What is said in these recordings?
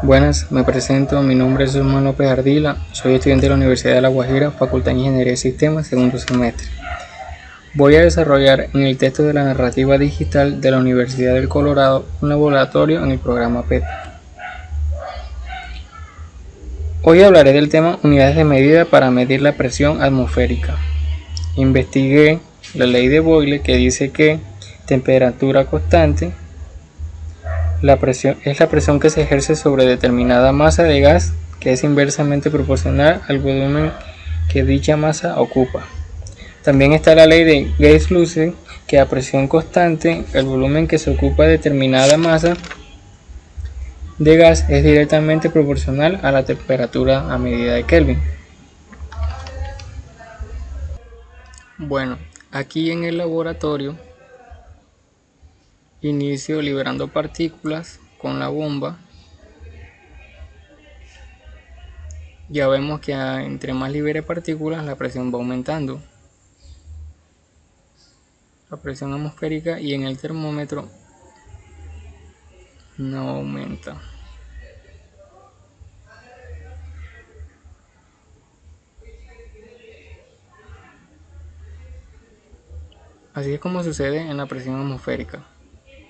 Buenas, me presento, mi nombre es Osman López Ardila, soy estudiante de la Universidad de La Guajira, Facultad de Ingeniería de Sistemas, segundo semestre. Voy a desarrollar en el texto de la narrativa digital de la Universidad del Colorado un laboratorio en el programa PET. Hoy hablaré del tema unidades de medida para medir la presión atmosférica. Investigué la ley de Boyle que dice que temperatura constante es la presión que se ejerce sobre determinada masa de gas que es inversamente proporcional al volumen que dicha masa ocupa. También está la ley de Gauss-Luzet, que a presión constante el volumen que se ocupa de determinada masa de gas es directamente proporcional a la temperatura a medida de Kelvin. Bueno, aquí en el laboratorio inicio liberando partículas con la bomba. Ya vemos que entre más libere partículas la presión va aumentando, la presión atmosférica, y en el termómetro no aumenta. Así es como sucede en la presión atmosférica.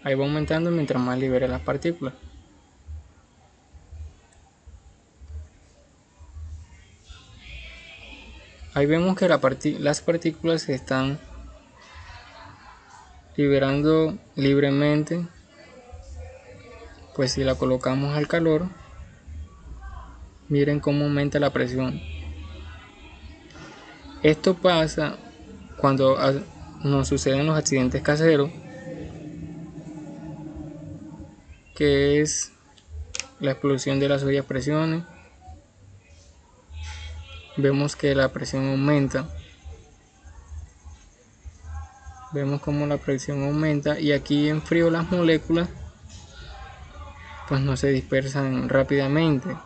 Ahí va aumentando mientras más libere las partículas. Ahí vemos que las partículas se están liberando libremente. Pues si la colocamos al calor, miren cómo aumenta la presión. Esto pasa cuando nos suceden los accidentes caseros, que es la explosión de las ollas a presiones. Vemos que la presión aumenta. Vemos como la presión aumenta, y aquí en frío las moléculas pues no se dispersan rápidamente.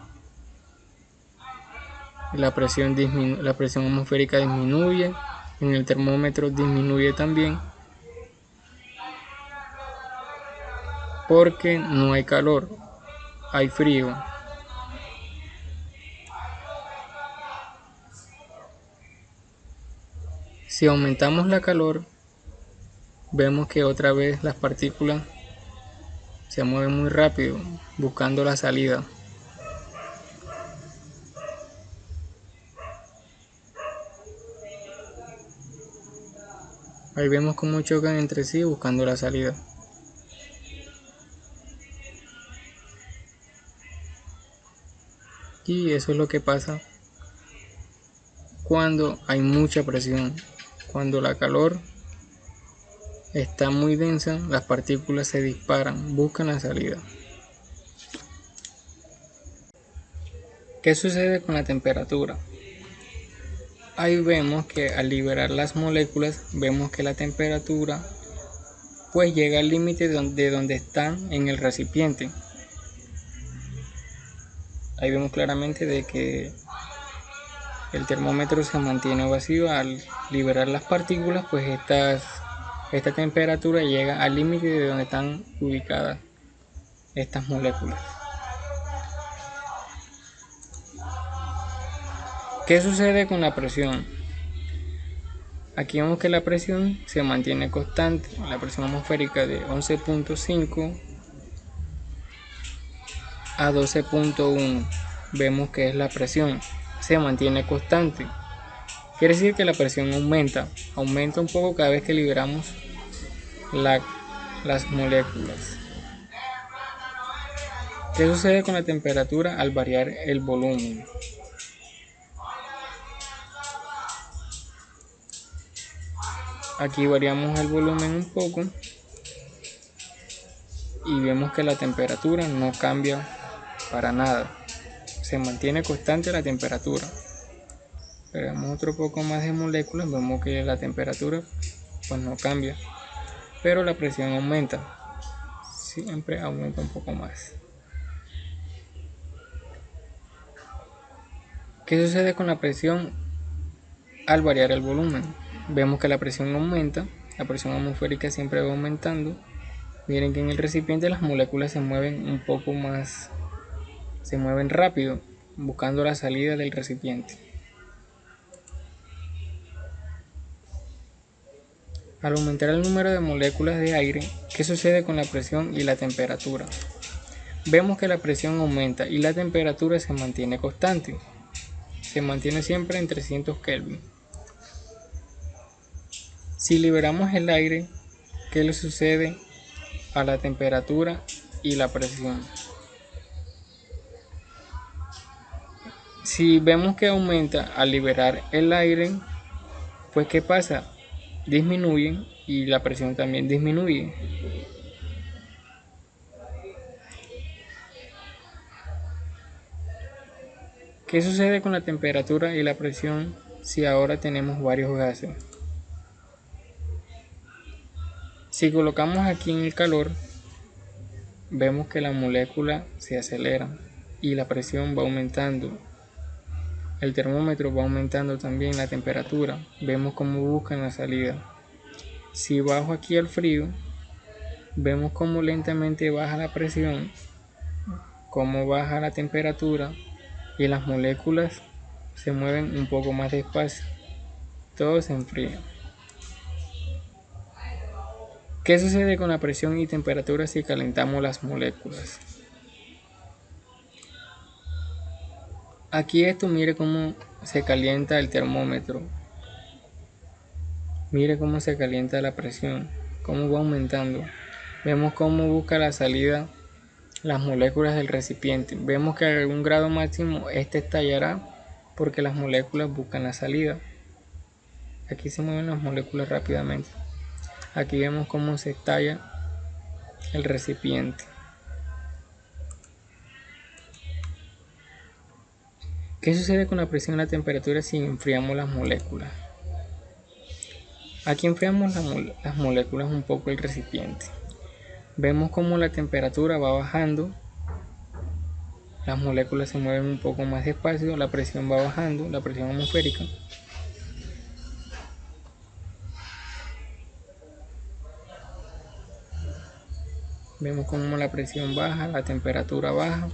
La presión atmosférica disminuye, en el termómetro disminuye también, porque no hay calor, hay frío. Si aumentamos la calor, vemos que otra vez las partículas se mueven muy rápido buscando la salida. Ahí vemos cómo chocan entre sí buscando la salida. Y eso es lo que pasa cuando hay mucha presión. Cuando la calor está muy densa, las partículas se disparan, buscan la salida. ¿Qué sucede con la temperatura? Ahí vemos que al liberar las moléculas, vemos que la temperatura pues llega al límite de donde están en el recipiente. Ahí vemos claramente de que el termómetro se mantiene vacío. Al liberar las partículas, pues esta temperatura llega al límite de donde están ubicadas estas moléculas. ¿Qué sucede con la presión? Aquí vemos que la presión se mantiene constante, la presión atmosférica de 11.5 a 12.1. Vemos que es la presión, se mantiene constante. Quiere decir que la presión aumenta un poco cada vez que liberamos las moléculas. ¿Qué sucede con la temperatura al variar el volumen? Aquí variamos el volumen un poco y vemos que la temperatura no cambia para nada, se mantiene constante la temperatura. Agregamos otro poco más de moléculas, vemos que la temperatura pues no cambia, pero la presión aumenta, siempre aumenta un poco más. ¿Qué sucede con la presión al variar el volumen? Vemos que la presión aumenta, la presión atmosférica siempre va aumentando. Miren que en el recipiente las moléculas se mueven un poco más se mueven rápido buscando la salida del recipiente. Al aumentar el número de moléculas de aire, ¿qué sucede con la presión y la temperatura? Vemos que la presión aumenta y la temperatura se mantiene constante. Se mantiene siempre en 300 Kelvin. Si liberamos el aire, ¿qué le sucede a la temperatura y la presión? Si vemos que aumenta al liberar el aire, pues ¿qué pasa? Disminuyen y la presión también disminuye. ¿Qué sucede con la temperatura y la presión si ahora tenemos varios gases? Si colocamos aquí en el calor, vemos que la molécula se acelera y la presión va aumentando. El termómetro va aumentando también la temperatura. Vemos cómo buscan la salida. Si bajo aquí al frío, vemos cómo lentamente baja la presión, cómo baja la temperatura y las moléculas se mueven un poco más despacio. Todo se enfría. ¿Qué sucede con la presión y temperatura si calentamos las moléculas? Aquí mire cómo se calienta el termómetro. Mire cómo se calienta la presión, cómo va aumentando. Vemos cómo busca la salida las moléculas del recipiente. Vemos que a un grado máximo estallará porque las moléculas buscan la salida. Aquí se mueven las moléculas rápidamente. Aquí vemos cómo se estalla el recipiente. ¿Qué sucede con la presión y la temperatura si enfriamos las moléculas? Aquí enfriamos las moléculas un poco el recipiente. Vemos cómo la temperatura va bajando, las moléculas se mueven un poco más despacio, la presión va bajando, la presión atmosférica. Vemos cómo la presión baja, la temperatura baja.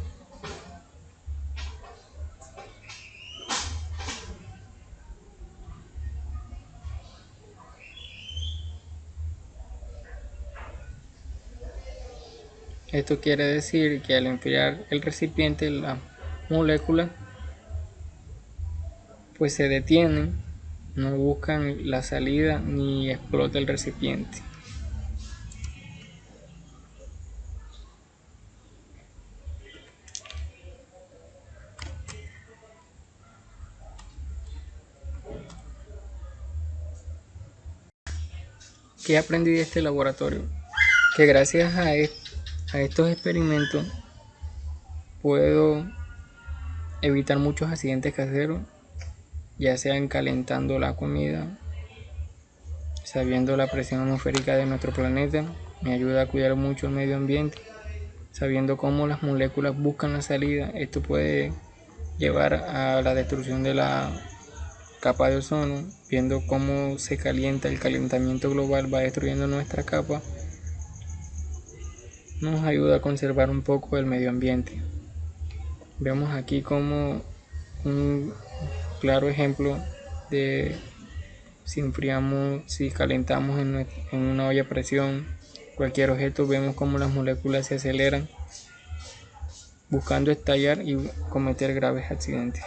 Esto quiere decir que al enfriar el recipiente, las moléculas pues se detienen, no buscan la salida ni explota el recipiente. ¿Qué aprendí de este laboratorio? Que gracias a estos experimentos puedo evitar muchos accidentes caseros, ya sean calentando la comida, sabiendo la presión atmosférica de nuestro planeta, me ayuda a cuidar mucho el medio ambiente, sabiendo cómo las moléculas buscan la salida. Esto puede llevar a la destrucción de la capa de ozono, viendo cómo se calienta, el calentamiento global va destruyendo nuestra capa, nos ayuda a conservar un poco el medio ambiente. Vemos aquí como un claro ejemplo de si enfriamos, si calentamos en una olla a presión cualquier objeto, vemos como las moléculas se aceleran buscando estallar y cometer graves accidentes.